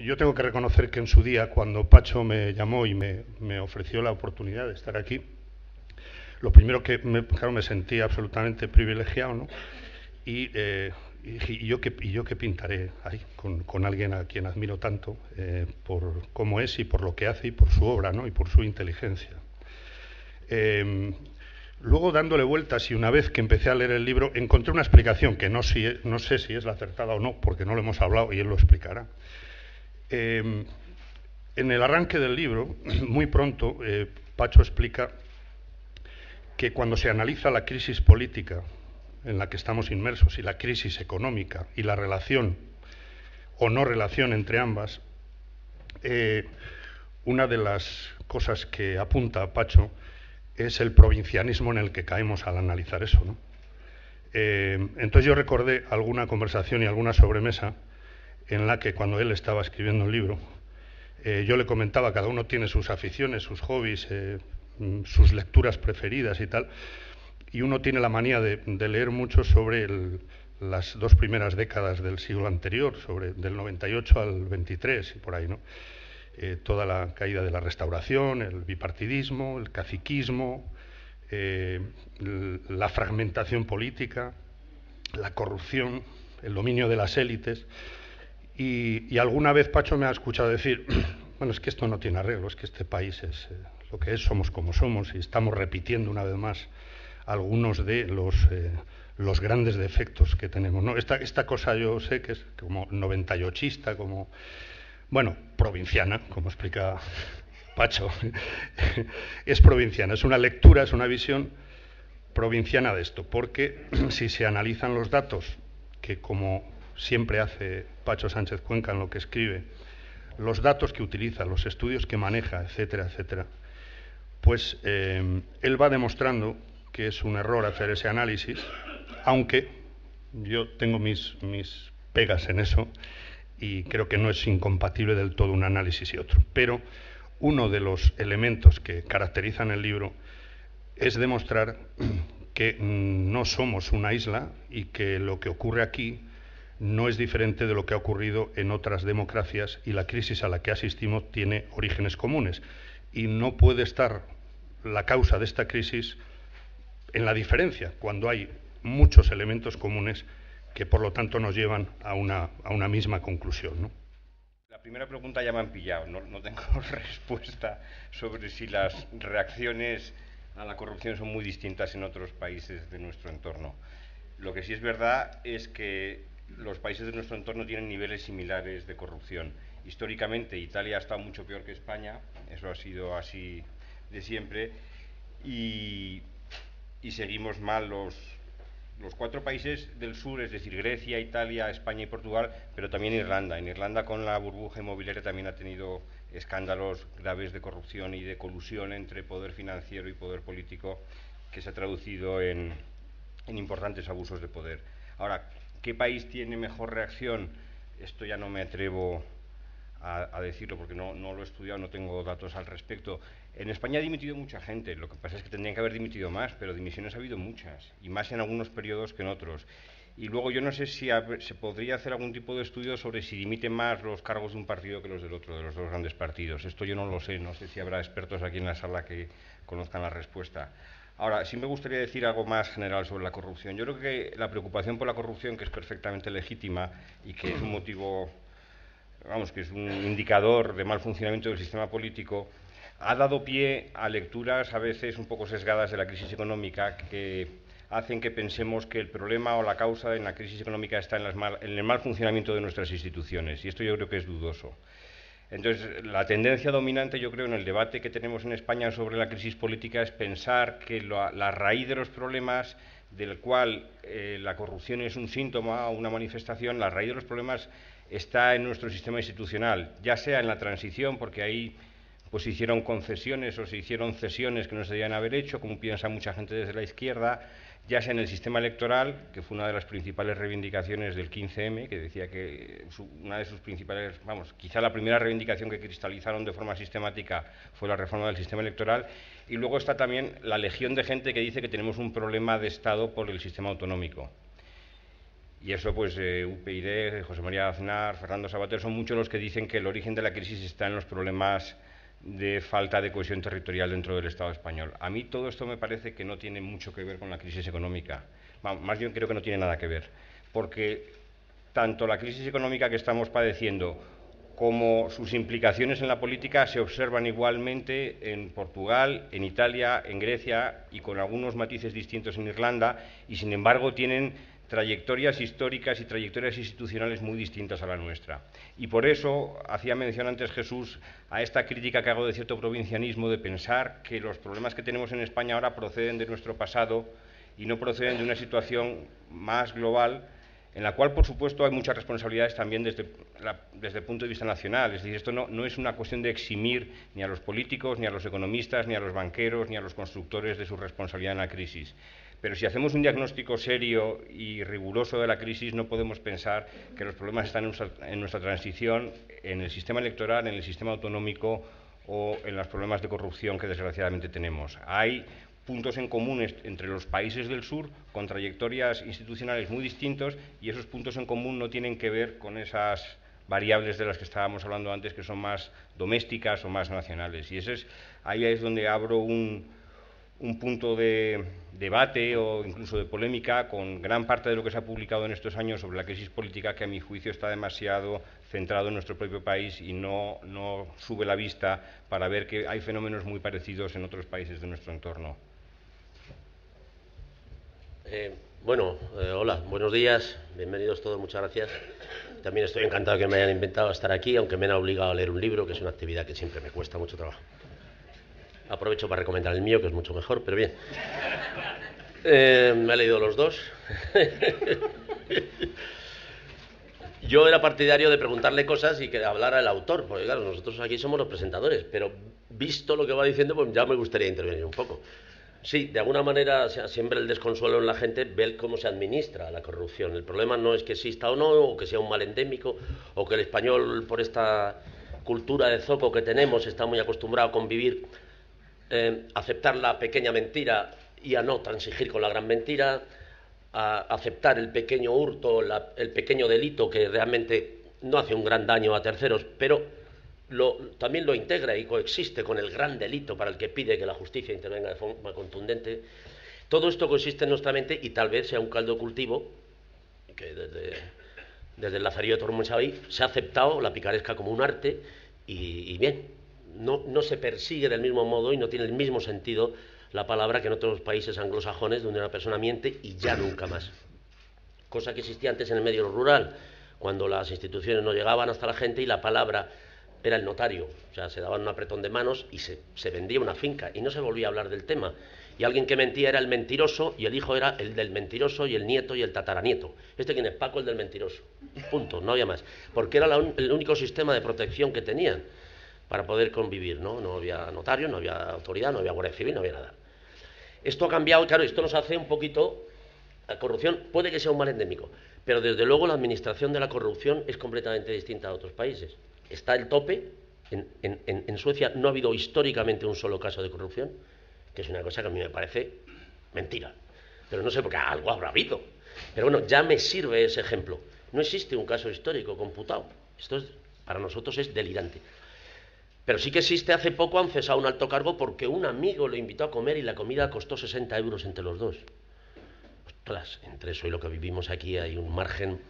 yo tengo que reconocer que en su día, cuando Pacho me llamó y me ofreció la oportunidad de estar aquí, lo primero que, claro, me sentí absolutamente privilegiado, ¿no? Y yo qué pintaré ahí con alguien a quien admiro tanto por cómo es y por lo que hace y por su obra, ¿no? Y por su inteligencia. Luego, dándole vueltas, y una vez que empecé a leer el libro, encontré una explicación que no sé si es la acertada o no, porque no lo hemos hablado y él lo explicará. En el arranque del libro, muy pronto, Pacho explica que cuando se analiza la crisis política en la que estamos inmersos y la crisis económica y la relación o no relación entre ambas, una de las cosas que apunta Pacho es el provincianismo en el que caemos al analizar eso, ¿no? Entonces yo recordé alguna conversación y alguna sobremesa en la que, cuando él estaba escribiendo el libro, yo le comentaba, cada uno tiene sus aficiones, sus hobbies, sus lecturas preferidas y tal, y uno tiene la manía de leer mucho sobre las dos primeras décadas del siglo anterior, del 98 al 23 y por ahí, ¿no? Toda la caída de la Restauración, el bipartidismo, el caciquismo, la fragmentación política, la corrupción, el dominio de las élites. Y alguna vez Pacho me ha escuchado decir, bueno, es que esto no tiene arreglo, es que este país es lo que es, somos como somos, y estamos repitiendo una vez más algunos de los grandes defectos que tenemos, ¿no? Esta cosa yo sé que es como 98ista, como, bueno, provinciana, como explica Pacho, es provinciana, es una lectura, es una visión provinciana de esto, porque si se analizan los datos, que como siempre hace Pacho Sánchez Cuenca en lo que escribe, los datos que utiliza, los estudios que maneja, etcétera, etcétera, pues él va demostrando que es un error hacer ese análisis, aunque yo tengo mis pegas en eso y creo que no es incompatible del todo un análisis y otro. Pero uno de los elementos que caracterizan el libro es demostrar que no somos una isla y que lo que ocurre aquí no es diferente de lo que ha ocurrido en otras democracias, y la crisis a la que asistimos tiene orígenes comunes. Y no puede estar la causa de esta crisis en la diferencia, cuando hay muchos elementos comunes que por lo tanto nos llevan a una misma conclusión, ¿no? La primera pregunta ya me han pillado, no tengo respuesta sobre si las reacciones a la corrupción son muy distintas en otros países de nuestro entorno. Lo que sí es verdad es que los países de nuestro entorno tienen niveles similares de corrupción. Históricamente Italia ha estado mucho peor que España, eso ha sido así de siempre, y seguimos mal los cuatro países del sur, es decir, Grecia, Italia, España y Portugal, pero también Irlanda. En Irlanda, con la burbuja inmobiliaria, también ha tenido escándalos graves de corrupción y de colusión entre poder financiero y poder político, que se ha traducido en importantes abusos de poder. Ahora, ¿qué país tiene mejor reacción? Esto ya no me atrevo a decirlo porque no lo he estudiado, no tengo datos al respecto. En España ha dimitido mucha gente, lo que pasa es que tendrían que haber dimitido más, pero dimisiones ha habido muchas, y más en algunos periodos que en otros. Y luego yo no sé si se podría hacer algún tipo de estudio sobre si dimiten más los cargos de un partido que los del otro, de los dos grandes partidos. Esto yo no lo sé, no sé si habrá expertos aquí en la sala que conozcan la respuesta. Ahora, sí me gustaría decir algo más general sobre la corrupción. Yo creo que la preocupación por la corrupción, que es perfectamente legítima y que es un motivo, vamos, que es un indicador de mal funcionamiento del sistema político, ha dado pie a lecturas a veces un poco sesgadas de la crisis económica, que hacen que pensemos que el problema o la causa en la crisis económica está en el mal funcionamiento de nuestras instituciones, y esto yo creo que es dudoso. Entonces, la tendencia dominante, yo creo, en el debate que tenemos en España sobre la crisis política es pensar que la raíz de los problemas, del cual la corrupción es un síntoma o una manifestación, la raíz de los problemas está en nuestro sistema institucional, ya sea en la transición, porque ahí pues se hicieron concesiones o se hicieron cesiones que no se debían haber hecho, como piensa mucha gente desde la izquierda, ya sea en el sistema electoral, que fue una de las principales reivindicaciones del 15M, que decía que una de sus principales, vamos, quizá la primera reivindicación que cristalizaron de forma sistemática fue la reforma del sistema electoral, y luego está también la legión de gente que dice que tenemos un problema de Estado por el sistema autonómico. Y eso, pues, UPyD, José María Aznar, Fernando Savater, son muchos los que dicen que el origen de la crisis está en los problemas de falta de cohesión territorial dentro del Estado español. A mí todo esto me parece que no tiene mucho que ver con la crisis económica. Más bien creo que no tiene nada que ver, porque tanto la crisis económica que estamos padeciendo como sus implicaciones en la política se observan igualmente en Portugal, en Italia, en Grecia y con algunos matices distintos en Irlanda, y sin embargo tienen trayectorias históricas y trayectorias institucionales muy distintas a la nuestra. Y por eso hacía mención antes Jesús a esta crítica que hago de cierto provincianismo, de pensar que los problemas que tenemos en España ahora proceden de nuestro pasado y no proceden de una situación más global, en la cual, por supuesto, hay muchas responsabilidades también desde el punto de vista nacional. Es decir, esto no es una cuestión de eximir ni a los políticos, ni a los economistas, ni a los banqueros, ni a los constructores de su responsabilidad en la crisis. Pero si hacemos un diagnóstico serio y riguroso de la crisis, no podemos pensar que los problemas están en nuestra transición, en el sistema electoral, en el sistema autonómico o en los problemas de corrupción que desgraciadamente tenemos. Hay puntos en común entre los países del sur con trayectorias institucionales muy distintos, y esos puntos en común no tienen que ver con esas variables de las que estábamos hablando antes, que son más domésticas o más nacionales. Y ahí es donde abro un punto de debate o incluso de polémica con gran parte de lo que se ha publicado en estos años sobre la crisis política, que a mi juicio está demasiado centrado en nuestro propio país y no sube la vista para ver que hay fenómenos muy parecidos en otros países de nuestro entorno. Hola, buenos días, bienvenidos todos, muchas gracias. También estoy encantado que me hayan invitado a estar aquí, aunque me han obligado a leer un libro, que es una actividad que siempre me cuesta mucho trabajo. Aprovecho para recomendar el mío, que es mucho mejor, pero bien. Me he leído los dos. Yo era partidario de preguntarle cosas y que hablara el autor, porque claro, nosotros aquí somos los presentadores, pero visto lo que va diciendo, pues ya me gustaría intervenir un poco. Sí, de alguna manera siempre el desconsuelo en la gente ve cómo se administra la corrupción. El problema no es que exista o no, o que sea un mal endémico, o que el español, por esta cultura de zoco que tenemos, está muy acostumbrado a convivir, aceptar la pequeña mentira y a no transigir con la gran mentira, a aceptar el pequeño hurto, el pequeño delito que realmente no hace un gran daño a terceros, pero también lo integra y coexiste con el gran delito para el que pide que la justicia intervenga de forma contundente. Todo esto coexiste en nuestra mente y tal vez sea un caldo de cultivo que desde el Lazarillo de Tormonsaví se ha aceptado la picaresca como un arte y bien, no se persigue del mismo modo y no tiene el mismo sentido la palabra que en otros países anglosajones, donde una persona miente y ya nunca más. Cosa que existía antes en el medio rural, cuando las instituciones no llegaban hasta la gente y la palabra era el notario. O sea, se daban un apretón de manos y se vendía una finca y no se volvía a hablar del tema. Y alguien que mentía era el mentiroso y el hijo era el del mentiroso y el nieto y el tataranieto. ¿Quién es? Paco, el del mentiroso. Punto, no había más. Porque era el único sistema de protección que tenían para poder convivir, ¿no? No había notario, no había autoridad, no había guardia civil, no había nada. Esto ha cambiado, claro, esto nos hace un poquito... La corrupción puede que sea un mal endémico, pero desde luego la administración de la corrupción es completamente distinta a otros países. Está el tope. En Suecia no ha habido históricamente un solo caso de corrupción, que es una cosa que a mí me parece mentira. Pero no sé por qué algo habrá habido. Pero bueno, ya me sirve ese ejemplo. No existe un caso histórico computado. Para nosotros es delirante. Pero sí que existe. Hace poco han cesado un alto cargo porque un amigo le invitó a comer y la comida costó 60 euros entre los dos. Ostras, entre eso y lo que vivimos aquí hay un margen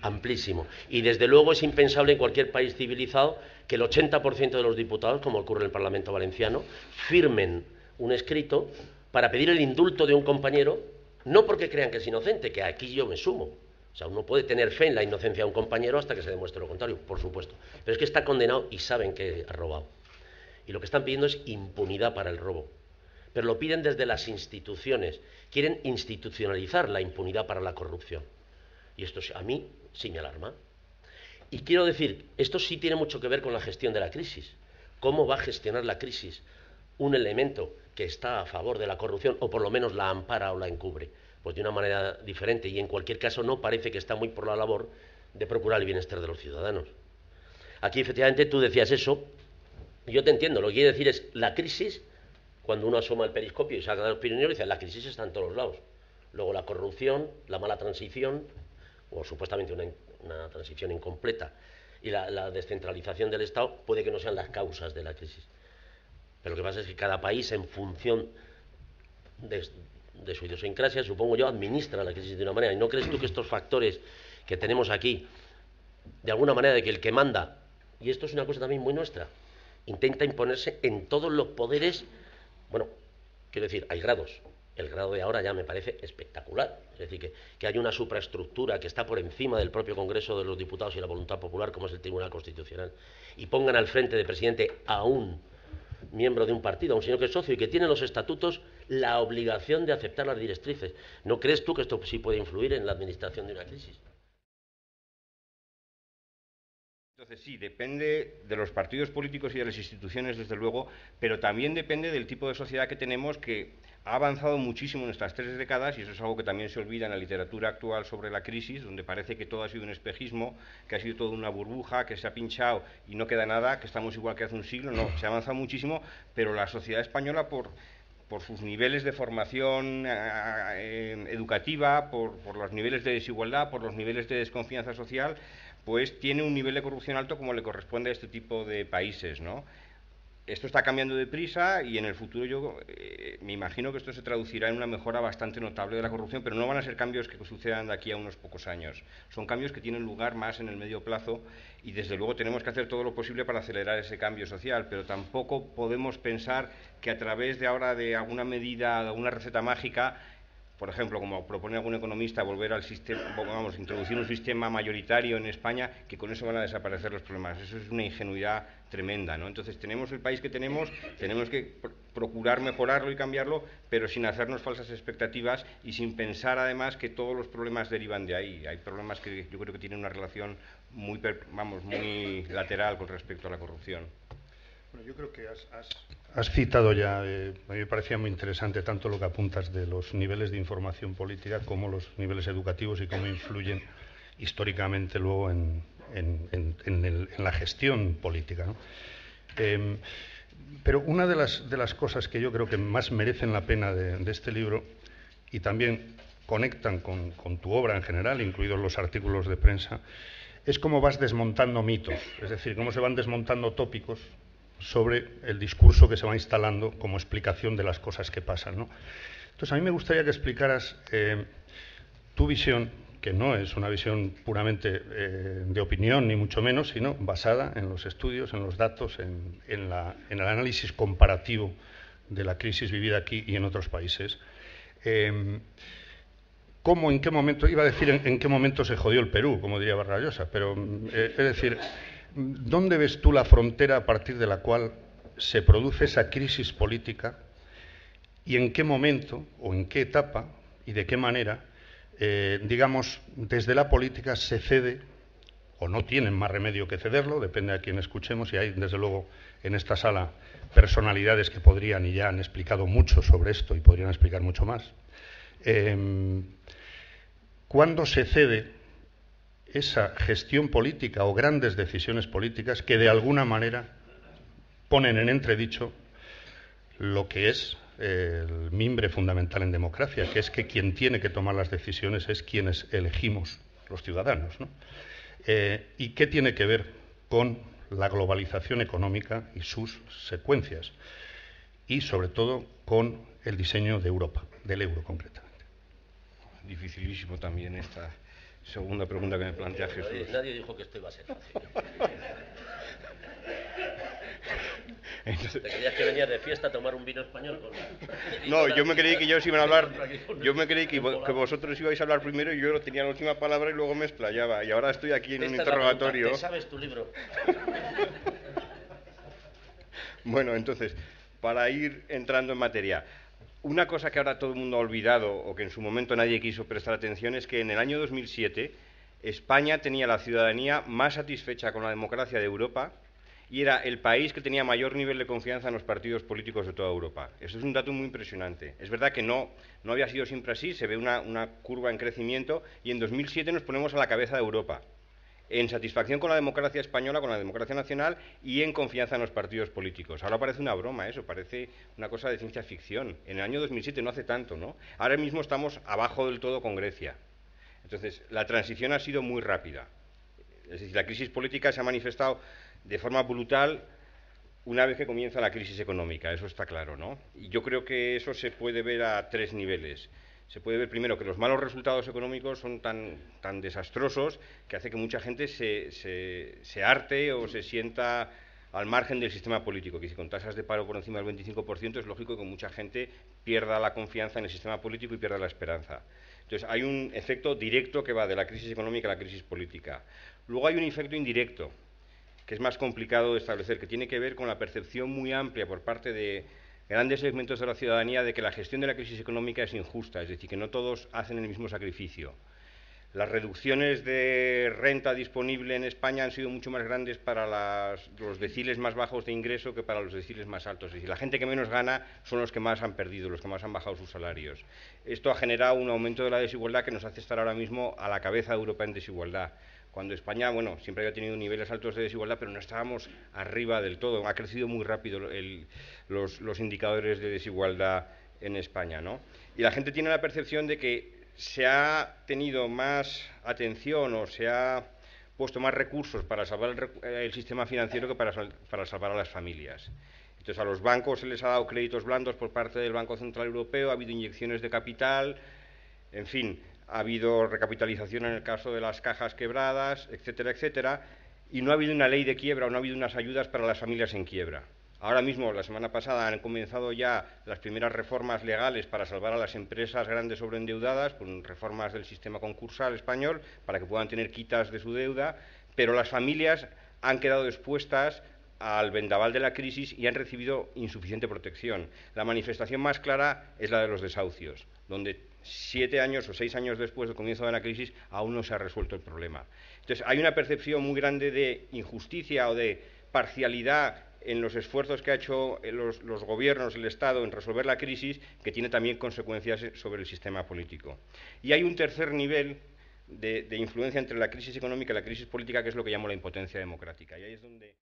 amplísimo. Y desde luego es impensable en cualquier país civilizado que el 80% de los diputados, como ocurre en el Parlamento Valenciano, firmen un escrito para pedir el indulto de un compañero, no porque crean que es inocente, que aquí yo me sumo. O sea, uno puede tener fe en la inocencia de un compañero hasta que se demuestre lo contrario, por supuesto. Pero es que está condenado y saben que ha robado. Y lo que están pidiendo es impunidad para el robo. Pero lo piden desde las instituciones. Quieren institucionalizar la impunidad para la corrupción. Y esto a mí sí me alarma. Y quiero decir, esto sí tiene mucho que ver con la gestión de la crisis. ¿Cómo va a gestionar la crisis un elemento que está a favor de la corrupción, o por lo menos la ampara o la encubre? Pues de una manera diferente, y en cualquier caso no parece que está muy por la labor de procurar el bienestar de los ciudadanos. Aquí efectivamente tú decías eso, y yo te entiendo. Lo que quiere decir es la crisis, cuando uno asoma el periscopio y saca de los Pirineos, dice la crisis está en todos los lados. Luego la corrupción, la mala transición, o supuestamente una transición incompleta, y la descentralización del Estado puede que no sean las causas de la crisis. Pero lo que pasa es que cada país, en función de su idiosincrasia, supongo yo, administra la crisis de una manera. ¿Y no crees tú que estos factores que tenemos aquí, de alguna manera, de que el que manda, y esto es una cosa también muy nuestra, intenta imponerse en todos los poderes? Bueno, quiero decir, hay grados. El grado de ahora ya me parece espectacular. Es decir, que hay una supraestructura que está por encima del propio Congreso de los Diputados y la voluntad popular, como es el Tribunal Constitucional, y pongan al frente de presidente a un miembro de un partido, a un señor que es socio y que tiene los estatutos la obligación de aceptar las directrices. ¿No crees tú que esto sí puede influir en la administración de una crisis? Entonces sí, depende de los partidos políticos y de las instituciones, desde luego, pero también depende del tipo de sociedad que tenemos, que ha avanzado muchísimo en estas 3 décadas, y eso es algo que también se olvida en la literatura actual sobre la crisis, donde parece que todo ha sido un espejismo, que ha sido toda una burbuja, que se ha pinchado y no queda nada, que estamos igual que hace un siglo. No, se ha avanzado muchísimo, pero la sociedad española, por sus niveles de formación educativa, por los niveles de desigualdad, por los niveles de desconfianza social, pues tiene un nivel de corrupción alto como le corresponde a este tipo de países, ¿no? Esto está cambiando deprisa y en el futuro yo me imagino que esto se traducirá en una mejora bastante notable de la corrupción, pero no van a ser cambios que sucedan de aquí a unos pocos años. Son cambios que tienen lugar más en el medio plazo y desde luego tenemos que hacer todo lo posible para acelerar ese cambio social, pero tampoco podemos pensar que a través de ahora de alguna medida, de alguna receta mágica, por ejemplo, como propone algún economista, volver al sistema, vamos, introducir un sistema mayoritario en España, que con eso van a desaparecer los problemas. Eso es una ingenuidad tremenda, ¿no? Entonces, tenemos el país que tenemos que procurar mejorarlo y cambiarlo, pero sin hacernos falsas expectativas y sin pensar, además, que todos los problemas derivan de ahí. Hay problemas que yo creo que tienen una relación muy lateral con respecto a la corrupción. Bueno, yo creo que has citado ya, a mí me parecía muy interesante tanto lo que apuntas de los niveles de información política como los niveles educativos y cómo influyen históricamente luego en la gestión política, ¿no? Pero una de las cosas que yo creo que más merecen la pena de este libro, y también conectan con tu obra en general, incluidos los artículos de prensa, es cómo vas desmontando mitos, es decir, cómo se van desmontando tópicos sobre el discurso que se va instalando como explicación de las cosas que pasan, ¿no? Entonces, a mí me gustaría que explicaras tu visión, que no es una visión puramente de opinión, ni mucho menos, sino basada en los estudios, en los datos, en el análisis comparativo de la crisis vivida aquí y en otros países. ¿Cómo, en qué momento, iba a decir en qué momento se jodió el Perú, como diría Vargas Llosa, pero es decir, ¿dónde ves tú la frontera a partir de la cual se produce esa crisis política y en qué momento o en qué etapa y de qué manera, digamos, desde la política se cede o no tienen más remedio que cederlo, depende a quién escuchemos, y hay desde luego en esta sala personalidades que podrían y ya han explicado mucho sobre esto y podrían explicar mucho más. ¿Cuándo se cede esa gestión política o grandes decisiones políticas que de alguna manera ponen en entredicho lo que es el mimbre fundamental en democracia, que es que quien tiene que tomar las decisiones es quienes elegimos, los ciudadanos, ¿no? ¿Y qué tiene que ver con la globalización económica y sus secuencias? Y sobre todo con el diseño de Europa, del euro concretamente. Dificilísimo también esta segunda pregunta que me plantea Jesús. Nadie dijo que esto iba a ser fácil. Entonces, ¿te creías que venías de fiesta a tomar un vino español? No, yo me creí que ellos iban a hablar, yo me creí que vosotros ibais a hablar primero y yo tenía la última palabra y luego me explayaba. Y ahora estoy aquí en un interrogatorio. ¿Te sabes tu libro? Bueno, entonces, para ir entrando en materia, una cosa que ahora todo el mundo ha olvidado o que en su momento nadie quiso prestar atención es que en el año 2007 España tenía la ciudadanía más satisfecha con la democracia de Europa y era el país que tenía mayor nivel de confianza en los partidos políticos de toda Europa. Eso es un dato muy impresionante. Es verdad que no había sido siempre así, se ve una curva en crecimiento y en 2007 nos ponemos a la cabeza de Europa en satisfacción con la democracia española, con la democracia nacional y en confianza en los partidos políticos. Ahora parece una broma eso, parece una cosa de ciencia ficción. En el año 2007 no hace tanto, ¿no? Ahora mismo estamos abajo del todo con Grecia. Entonces, la transición ha sido muy rápida. Es decir, la crisis política se ha manifestado de forma brutal una vez que comienza la crisis económica, eso está claro, ¿no? Y yo creo que eso se puede ver a tres niveles. Se puede ver primero que los malos resultados económicos son tan desastrosos que hace que mucha gente se harte o se sienta al margen del sistema político, que si con tasas de paro por encima del 25% es lógico que mucha gente pierda la confianza en el sistema político y pierda la esperanza. Entonces hay un efecto directo que va de la crisis económica a la crisis política. Luego hay un efecto indirecto, que es más complicado de establecer, que tiene que ver con la percepción muy amplia por parte de grandes segmentos de la ciudadanía de que la gestión de la crisis económica es injusta, es decir, que no todos hacen el mismo sacrificio. Las reducciones de renta disponible en España han sido mucho más grandes para los deciles más bajos de ingreso que para los deciles más altos. Es decir, la gente que menos gana son los que más han perdido, los que más han bajado sus salarios. Esto ha generado un aumento de la desigualdad que nos hace estar ahora mismo a la cabeza de Europa en desigualdad. Cuando España, bueno, siempre había tenido niveles altos de desigualdad, pero no estábamos arriba del todo. Ha crecido muy rápido los indicadores de desigualdad en España, ¿no? Y la gente tiene la percepción de que se ha tenido más atención o se ha puesto más recursos para salvar el sistema financiero que para salvar a las familias. Entonces a los bancos se les ha dado créditos blandos por parte del Banco Central Europeo, ha habido inyecciones de capital, en fin, ha habido recapitalización en el caso de las cajas quebradas, etcétera, etcétera, y no ha habido una ley de quiebra o no ha habido unas ayudas para las familias en quiebra. Ahora mismo, la semana pasada, han comenzado ya las primeras reformas legales para salvar a las empresas grandes sobreendeudadas, con reformas del sistema concursal español, para que puedan tener quitas de su deuda, pero las familias han quedado expuestas al vendaval de la crisis y han recibido insuficiente protección. La manifestación más clara es la de los desahucios, donde 7 años o 6 años después del comienzo de la crisis aún no se ha resuelto el problema. Entonces, hay una percepción muy grande de injusticia o de parcialidad en los esfuerzos que ha hecho los gobiernos, el Estado, en resolver la crisis, que tiene también consecuencias sobre el sistema político. Y hay un tercer nivel de influencia entre la crisis económica y la crisis política, que es lo que llamo la impotencia democrática. Y ahí es donde